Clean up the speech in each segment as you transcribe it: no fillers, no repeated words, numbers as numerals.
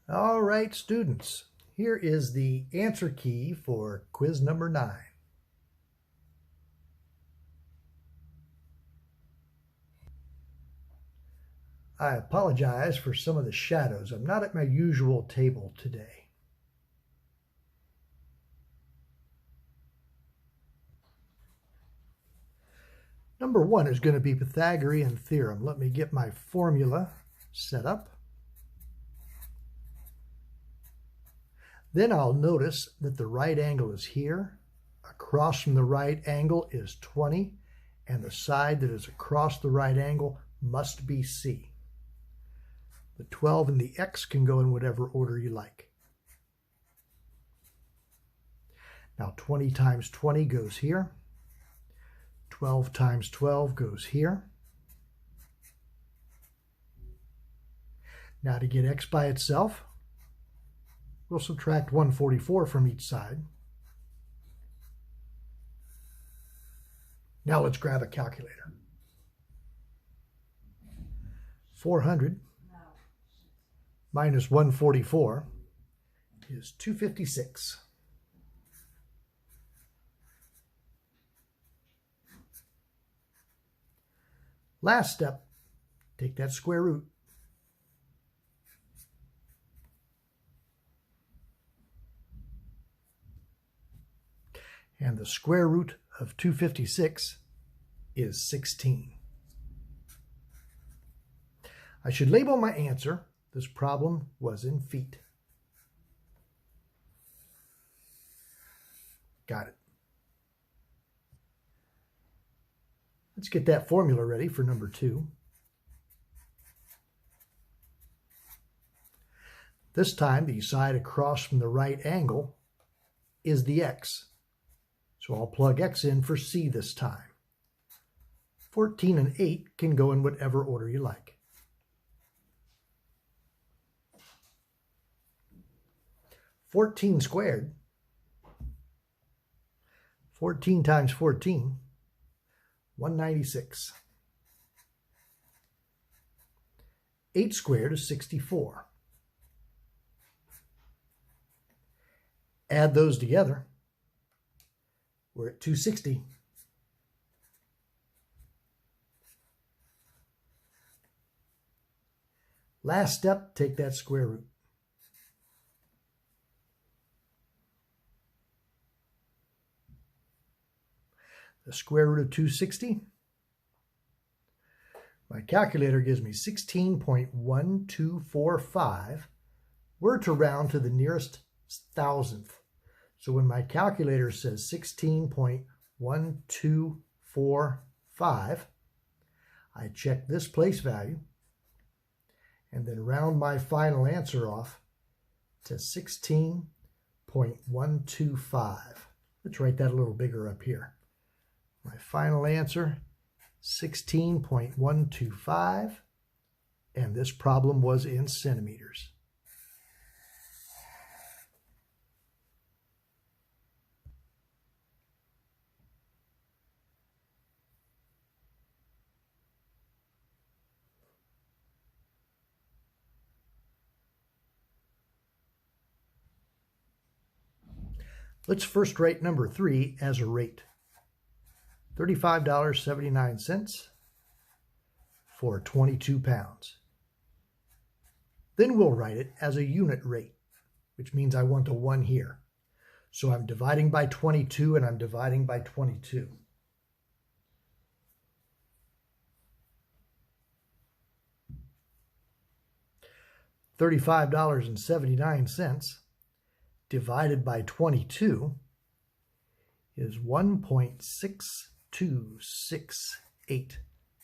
All right, students, here is the answer key for quiz number 9. I apologize for some of the shadows. I'm not at my usual table today. Number 1 is going to be Pythagorean theorem. Let me get my formula set up. Then I'll notice that the right angle is here. Across from the right angle is 20, and the side that is across the right angle must be C. The 12 and the X can go in whatever order you like. Now 20 times 20 goes here. 12 times 12 goes here. Now to get X by itself, we'll subtract 144 from each side. Now let's grab a calculator. 400 minus 144 is 256. Last step, take that square root. And the square root of 256 is 16. I should label my answer. This problem was in feet. Got it. Let's get that formula ready for number 2. This time, the side across from the right angle is the X. So I'll plug X in for C this time. 14 and 8 can go in whatever order you like. 14 squared, 14 times 14, 196. 8 squared is 64. Add those together, we're at 260. Last step, take that square root. The square root of 260. My calculator gives me 16.1245. We're to round to the nearest thousandth. So when my calculator says 16.1245, I check this place value and then round my final answer off to 16.125. Let's write that a little bigger up here. My final answer, 16.125, and this problem was in centimeters. Let's first write number 3 as a rate. $35.79 for 22 pounds. Then we'll write it as a unit rate, which means I want a 1 here. So I'm dividing by 22 and I'm dividing by 22. $35.79 divided by 22 is 1.6268.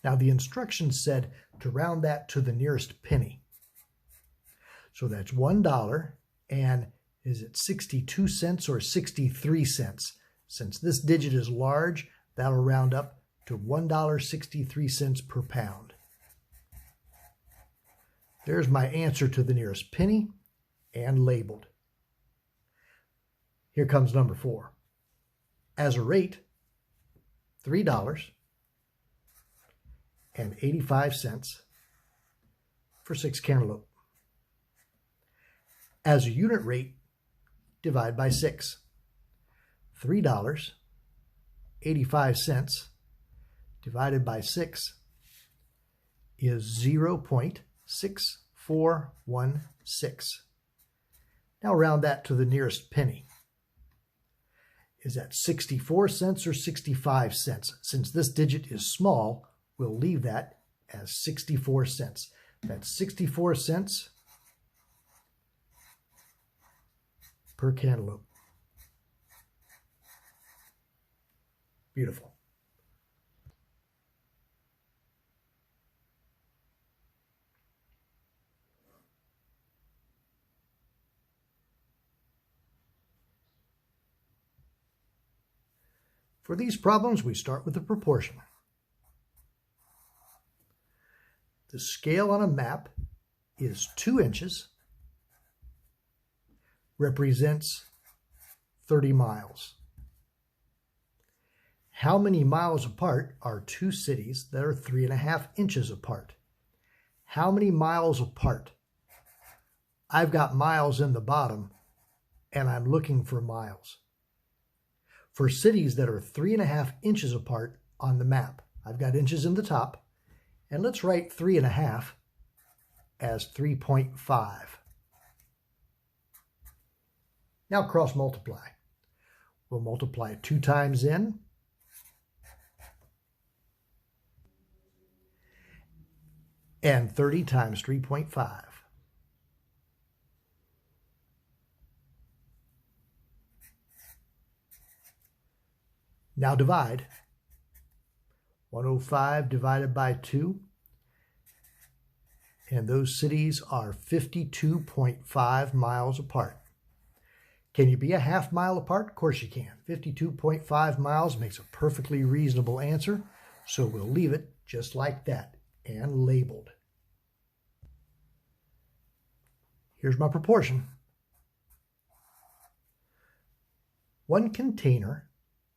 Now the instructions said to round that to the nearest penny. So that's $1, and is it 62 cents or 63 cents? Since this digit is large, that'll round up to $1.63 per pound. There's my answer to the nearest penny and labeled. Here comes number 4. As a rate, $3.85 for 6 cantaloupe. As a unit rate, divide by 6. $3.85 divided by 6 is 0.6416. Now round that to the nearest penny. Is that 64 cents or 65 cents? Since this digit is small, we'll leave that as 64 cents. That's 64 cents per cantaloupe. Beautiful. For these problems, we start with the proportion. The scale on a map is 2 inches, represents 30 miles. How many miles apart are two cities that are 3.5 inches apart? How many miles apart? I've got miles in the bottom, and I'm looking for miles. For cities that are 3.5 inches apart on the map, I've got inches in the top, and let's write 3.5 as 3.5. Now cross multiply. We'll multiply 2 times in, and 30 times 3.5. Now divide. 105 divided by 2. And those cities are 52.5 miles apart. Can you be a half mile apart? Of course you can. 52.5 miles makes a perfectly reasonable answer, so we'll leave it just like that and labeled. Here's my proportion. 1 container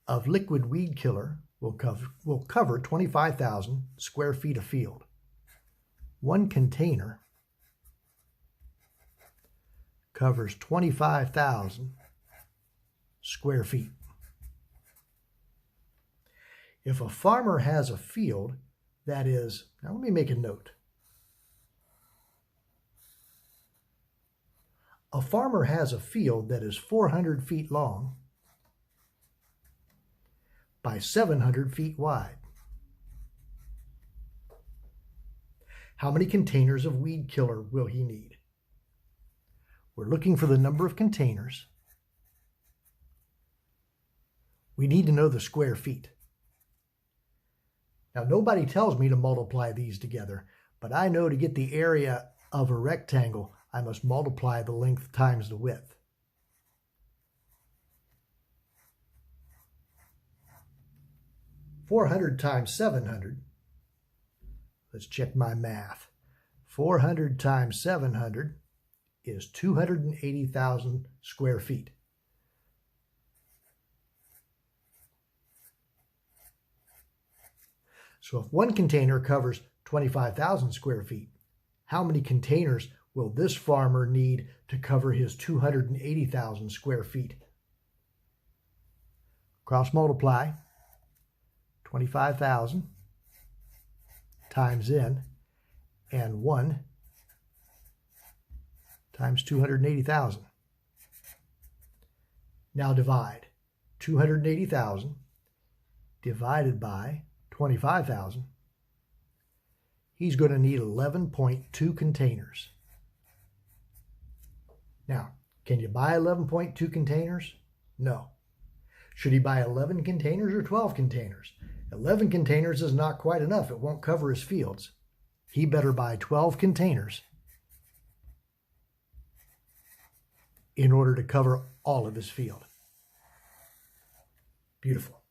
of liquid weed killer will cover 25,000 square feet of field. 1 container covers 25,000 square feet. If a farmer has a field that is, now let me make a note. A farmer has a field that is 400 feet long by 700 feet wide. How many containers of weed killer will he need? We're looking for the number of containers. We need to know the square feet. Now, nobody tells me to multiply these together, but I know to get the area of a rectangle, I must multiply the length times the width. $400 times 700. Let's check my math. 400 times 700 is 280,000 square feet. So if 1 container covers 25,000 square feet, how many containers will this farmer need to cover his 280,000 square feet? Cross multiply. 25,000 times in, and 1 times 280,000. Now divide. 280,000 divided by 25,000. He's going to need 11.2 containers. Now, can you buy 11.2 containers? No. Should he buy 11 containers or 12 containers? 11 containers is not quite enough. It won't cover his fields. He better buy 12 containers in order to cover all of his field. Beautiful.